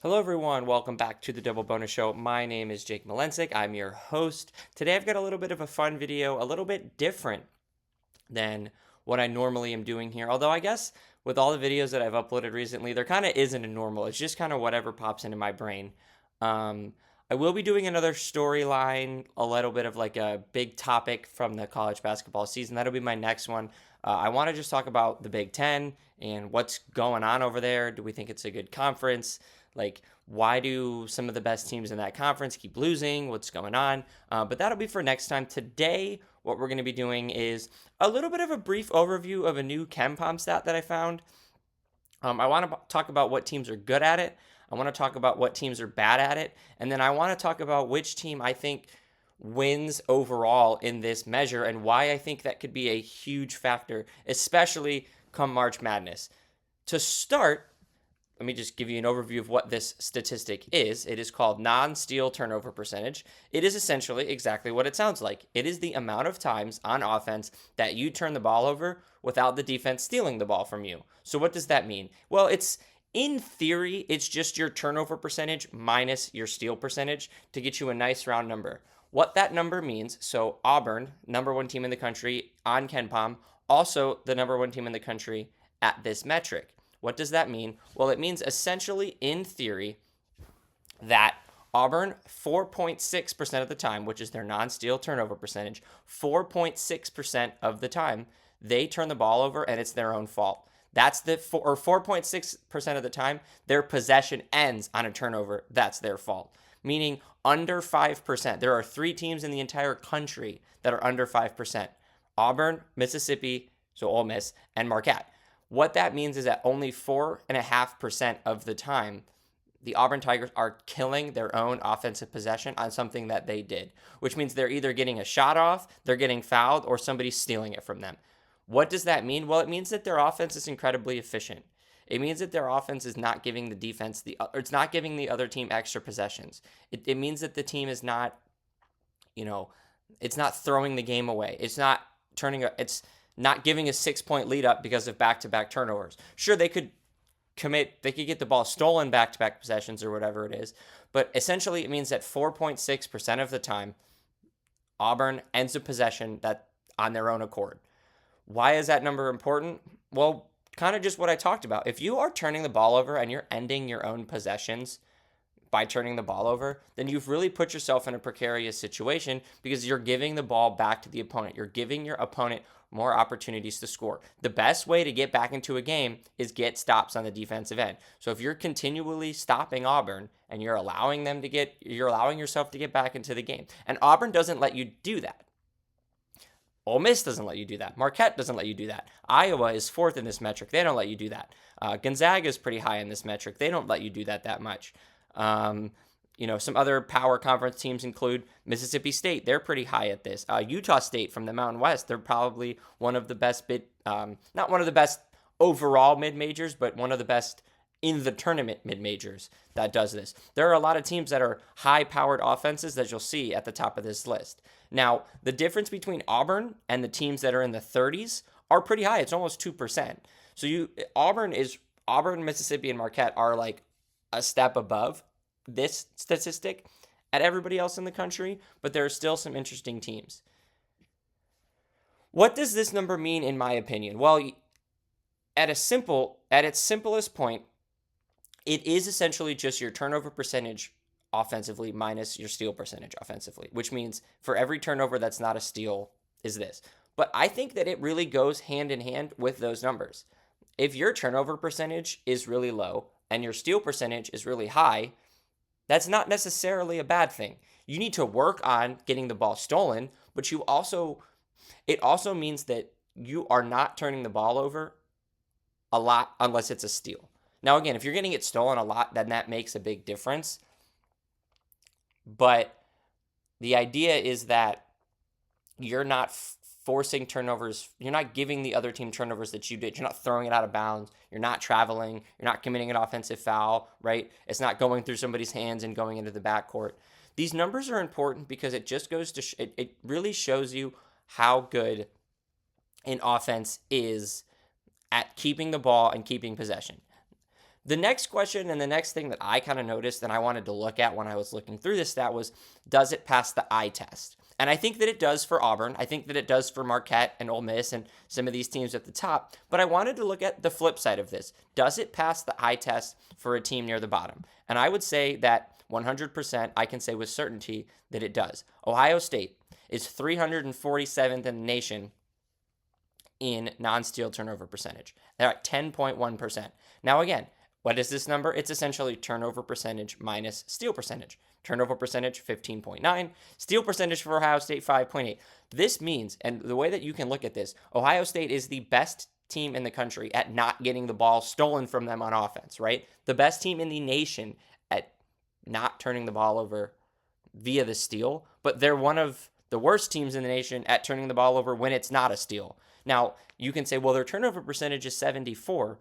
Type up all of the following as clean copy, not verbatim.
Hello, everyone. Welcome back to the Double Bonus Show. My name is Jake Malensic. I'm your host. Today, I've got a little bit of a fun video, a little bit different than what I normally am doing here. Although, I guess with all the videos that I've uploaded recently, there kind of isn't a normal. It's just kind of whatever pops into my brain. Um, I will be doing another storyline, a little bit of like a big topic from the college basketball season. That'll be my next one. I want to just talk about the Big Ten and what's going on over there. Do we think it's a good conference? Like, why do some of the best teams in that conference keep losing? What's going on? But that'll be for next time. Today, what we're going to be doing is a little bit of a brief overview of a new Kenpom stat that I found. I want to talk about what teams are good at it. I want to talk about what teams are bad at it. And then I want to talk about which team I think wins overall in this measure and why I think that could be a huge factor, especially come March Madness. To start, let me just give you an overview of what this statistic is. It is called non-steal turnover percentage. It is essentially exactly what it sounds like. It is the amount of times on offense that you turn the ball over without the defense stealing the ball from you. So what does that mean? Well, in theory, it's just your turnover percentage minus your steal percentage to get you a nice round number. What that number means, so Auburn, number one team in the country on Kenpom, also the number one team in the country at this metric. What does that mean? Well, it means essentially, in theory, that Auburn, 4.6% of the time, which is their non-steal turnover percentage, 4.6% of the time, they turn the ball over and it's their own fault. That's 4.6% of the time, their possession ends on a turnover. That's their fault. Meaning under 5%. There are 3 teams in the entire country that are under 5%. Auburn, Mississippi, so Ole Miss, and Marquette. What that means is that only 4.5% of the time, the Auburn Tigers are killing their own offensive possession on something that they did, which means they're either getting a shot off, they're getting fouled, or somebody's stealing it from them. What does that mean? Well, it means that their offense is incredibly efficient. It means that their offense is not giving the defense it's not giving the other team extra possessions. It means that the team is not, it's not throwing the game away. It's not giving a 6-point lead up because of back-to-back turnovers. Sure, they could get the ball stolen back-to-back possessions or whatever it is, but essentially it means that 4.6% of the time, Auburn ends a possession that on their own accord. Why is that number important? Well, kind of just what I talked about. If you are turning the ball over and you're ending your own possessions by turning the ball over, then you've really put yourself in a precarious situation because you're giving the ball back to the opponent. You're giving your opponent more opportunities to score. The best way to get back into a game is get stops on the defensive end. So if you're continually stopping Auburn and you're allowing yourself to get back into the game, and Auburn doesn't let you do that. Ole Miss doesn't let you do that. Marquette doesn't let you do that. Iowa is 4th in this metric. They don't let you do that. Gonzaga is pretty high in this metric. They don't let you do that much. Some other power conference teams include Mississippi State. They're pretty high at this. Utah State from the Mountain West. They're probably one of the best not one of the best overall mid-majors, but one of the best in the tournament mid-majors that does this. There are a lot of teams that are high-powered offenses that you'll see at the top of this list. Now, the difference between Auburn and the teams that are in the 30s are pretty high. It's almost 2%. So Auburn, Mississippi, and Marquette are like a step above this statistic at everybody else in the country, but there are still some interesting teams. What does this number mean in my opinion? Well, at its simplest point, it is essentially just your turnover percentage offensively minus your steal percentage offensively, which means for every turnover that's not a steal is this. But I think that it really goes hand in hand with those numbers. If your turnover percentage is really low and your steal percentage is really high, that's not necessarily a bad thing. You need to work on getting the ball stolen, but it also means that you are not turning the ball over a lot unless it's a steal. Now, again, if you're getting it stolen a lot, then that makes a big difference. But the idea is that you're not forcing turnovers. You're not giving the other team turnovers that you did. You're not throwing it out of bounds. You're not traveling. You're not committing an offensive foul, right? It's not going through somebody's hands and going into the backcourt. These numbers are important because it just goes to it really shows you how good an offense is at keeping the ball and keeping possession. The next question and the next thing that I kind of noticed and I wanted to look at when I was looking through this stat was, does it pass the eye test? And I think that it does for Auburn. I think that it does for Marquette and Ole Miss and some of these teams at the top. But I wanted to look at the flip side of this. Does it pass the eye test for a team near the bottom? And I would say that 100%, I can say with certainty that it does. Ohio State is 347th in the nation in non-steal turnover percentage. They're at 10.1%. Now, again, what is this number? It's essentially turnover percentage minus steal percentage. Turnover percentage, 15.9. Steal percentage for Ohio State, 5.8. This means, and the way that you can look at this, Ohio State is the best team in the country at not getting the ball stolen from them on offense, right? The best team in the nation at not turning the ball over via the steal, but they're one of the worst teams in the nation at turning the ball over when it's not a steal. Now, you can say, well, their turnover percentage is 74,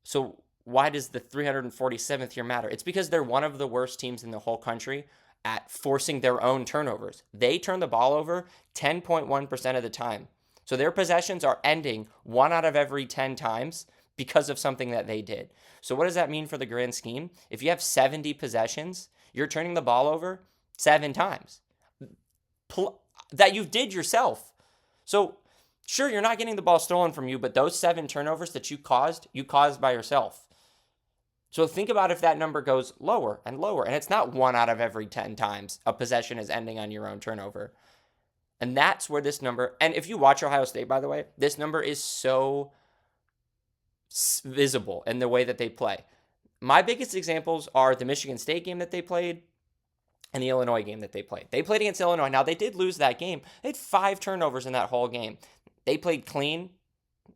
so why does the 347th here matter? It's because they're one of the worst teams in the whole country at forcing their own turnovers. They turn the ball over 10.1% of the time. So their possessions are ending 1 out of every 10 times because of something that they did. So what does that mean for the grand scheme? If you have 70 possessions, you're turning the ball over 7 times that you did yourself. So sure, you're not getting the ball stolen from you, but those 7 turnovers that you caused by yourself. So think about if that number goes lower and lower, and it's not 1 out of every 10 times a possession is ending on your own turnover. And that's where this number, and if you watch Ohio State, by the way, this number is so visible in the way that they play. My biggest examples are the Michigan State game that they played and the Illinois game that they played. They played against Illinois. Now, they did lose that game. They had 5 turnovers in that whole game. They played clean.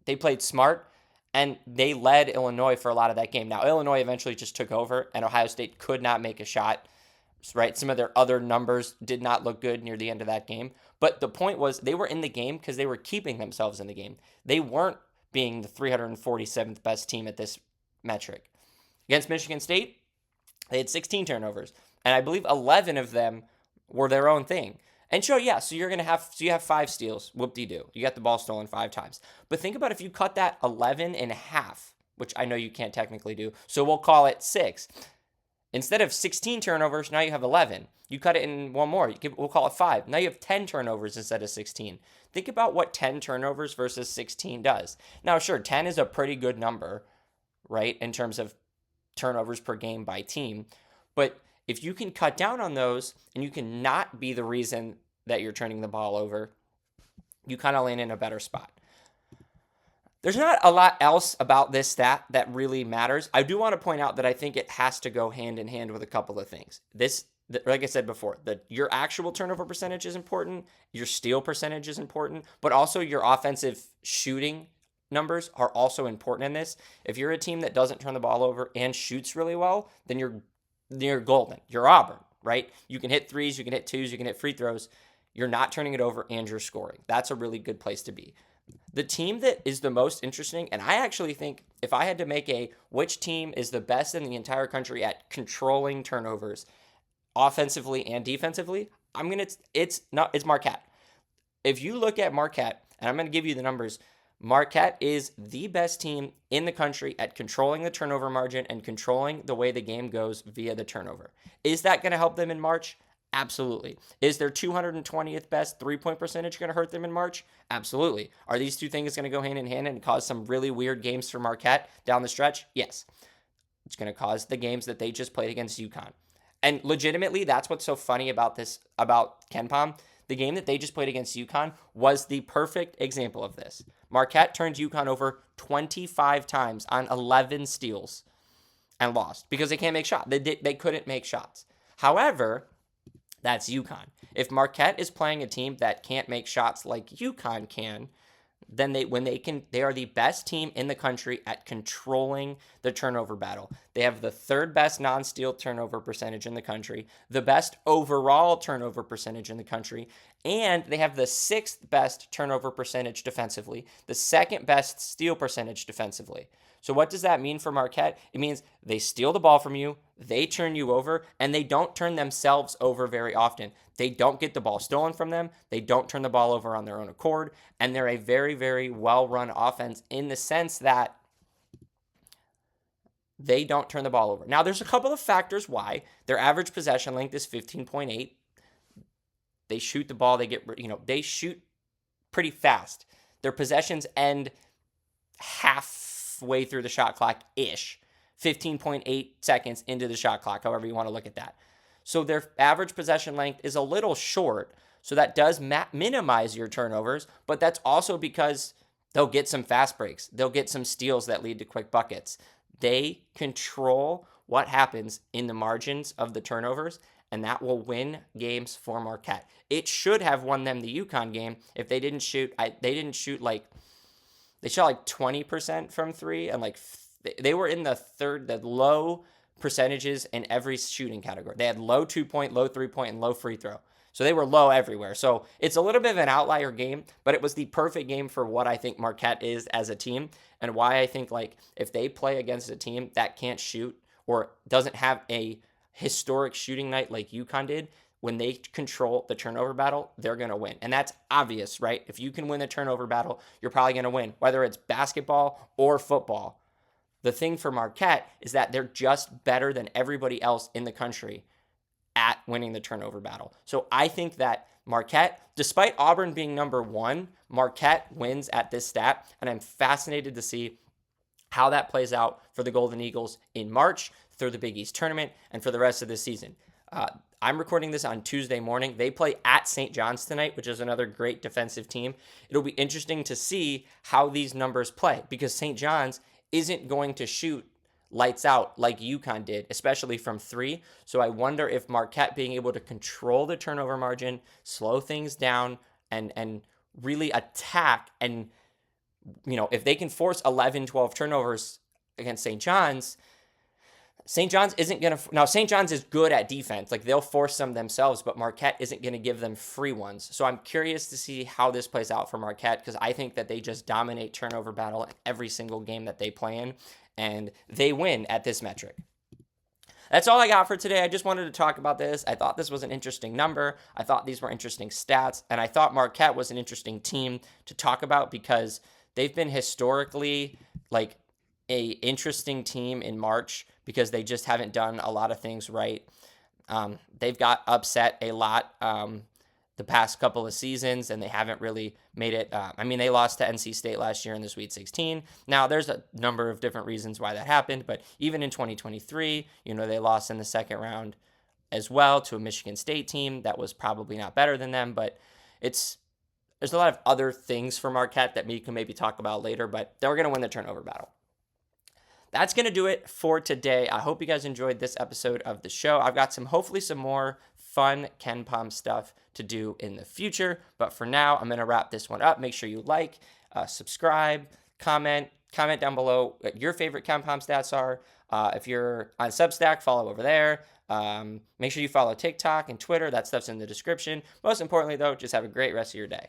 They played smart. And they led Illinois for a lot of that game. Now, Illinois eventually just took over, and Ohio State could not make a shot, right? Some of their other numbers did not look good near the end of that game. But the point was they were in the game because they were keeping themselves in the game. They weren't being the 347th best team at this metric. Against Michigan State, they had 16 turnovers, and I believe 11 of them were their own thing. And sure, yeah, so you have 5 steals. Whoop-de-doo. You got the ball stolen 5 times. But think about if you cut that 11 in half, which I know you can't technically do, so we'll call it 6. Instead of 16 turnovers, now you have 11. You cut it in one more. We'll call it 5. Now you have 10 turnovers instead of 16. Think about what 10 turnovers versus 16 does. Now, sure, 10 is a pretty good number, right, in terms of turnovers per game by team. But if you can cut down on those and you can not be the reason that you're turning the ball over, you kind of land in a better spot. There's not a lot else about this stat that really matters. I do want to point out that I think it has to go hand in hand with a couple of things. Like I said before, your actual turnover percentage is important, your steal percentage is important, but also your offensive shooting numbers are also important in this. If you're a team that doesn't turn the ball over and shoots really well, then you're golden. You're Auburn, right? You can hit threes, you can hit twos, you can hit free throws. You're not turning it over and you're scoring. That's a really good place to be. The team that is the most interesting, and I actually think if I had to make which team is the best in the entire country at controlling turnovers offensively and defensively, it's Marquette. If you look at Marquette, and I'm going to give you the numbers, Marquette is the best team in the country at controlling the turnover margin and controlling the way the game goes via the turnover. Is that going to help them in March? Absolutely. Is their 220th best three-point percentage going to hurt them in March? Absolutely. Are these two things going to go hand in hand and cause some really weird games for Marquette down the stretch? Yes. It's going to cause the games that they just played against UConn. And legitimately, that's what's so funny about Kenpom. The game that they just played against UConn was the perfect example of this. Marquette turned UConn over 25 times on 11 steals and lost because they can't make shots. They couldn't make shots. However, that's UConn. If Marquette is playing a team that can't make shots like UConn can, then they are the best team in the country at controlling the turnover battle. They have the 3rd best non-steal turnover percentage in the country, the best overall turnover percentage in the country, and they have the 6th best turnover percentage defensively, the 2nd best steal percentage defensively. So what does that mean for Marquette? It means they steal the ball from you, they turn you over, and they don't turn themselves over very often. They don't get the ball stolen from them. They don't turn the ball over on their own accord. And they're a very, very well-run offense in the sense that they don't turn the ball over. Now, there's a couple of factors why. Their average possession length is 15.8. They shoot the ball, they shoot pretty fast. Their possessions end halfway through the shot clock ish, 15.8 seconds into the shot clock, however you want to look at that. So their average possession length is a little short. So that does minimize your turnovers, but that's also because they'll get some fast breaks. They'll get some steals that lead to quick buckets. They control what happens in the margins of the turnovers, and that will win games for Marquette. It should have won them the UConn game if they didn't shoot. They shot like 20% from three, and they were in the low percentages in every shooting category. They had low 2-point, low 3-point, and low free throw. So they were low everywhere. So it's a little bit of an outlier game, but it was the perfect game for what I think Marquette is as a team, and why I think if they play against a team that can't shoot or doesn't have a historic shooting night like UConn did, when they control the turnover battle, they're going to win. And that's obvious, right? If you can win the turnover battle, you're probably going to win, whether it's basketball or football. The thing for Marquette is that they're just better than everybody else in the country at winning the turnover battle. So I think that Marquette, despite Auburn being number one, Marquette wins at this stat, and I'm fascinated to see how that plays out for the Golden Eagles in March through the Big East tournament and for the rest of the season. I'm recording this on Tuesday morning. They play at St. John's tonight, which is another great defensive team. It'll be interesting to see how these numbers play, because St. John's isn't going to shoot lights out like UConn did, especially from three. So I wonder if Marquette being able to control the turnover margin, slow things down, and really attack, and if they can force 11, 12 turnovers against St. John's isn't going to... Now, St. John's is good at defense. They'll force some themselves, but Marquette isn't going to give them free ones. So I'm curious to see how this plays out for Marquette, because I think that they just dominate turnover battle in every single game that they play in, and they win at this metric. That's all I got for today. I just wanted to talk about this. I thought this was an interesting number. I thought these were interesting stats, and I thought Marquette was an interesting team to talk about, because they've been historically a interesting team in March, because they just haven't done a lot of things right. They've got upset a lot the past couple of seasons, and they haven't really made it. They lost to NC State last year in the Sweet 16. Now, there's a number of different reasons why that happened, but even in 2023, they lost in the second round as well to a Michigan State team that was probably not better than them, but there's a lot of other things for Marquette that we can maybe talk about later, but they're going to win the turnover battle. That's going to do it for today. I hope you guys enjoyed this episode of the show. I've got hopefully some more fun Kenpom stuff to do in the future. But for now, I'm going to wrap this one up. Make sure you subscribe, comment down below what your favorite Kenpom stats are. If you're on Substack, follow over there. Make sure you follow TikTok and Twitter. That stuff's in the description. Most importantly, though, just have a great rest of your day.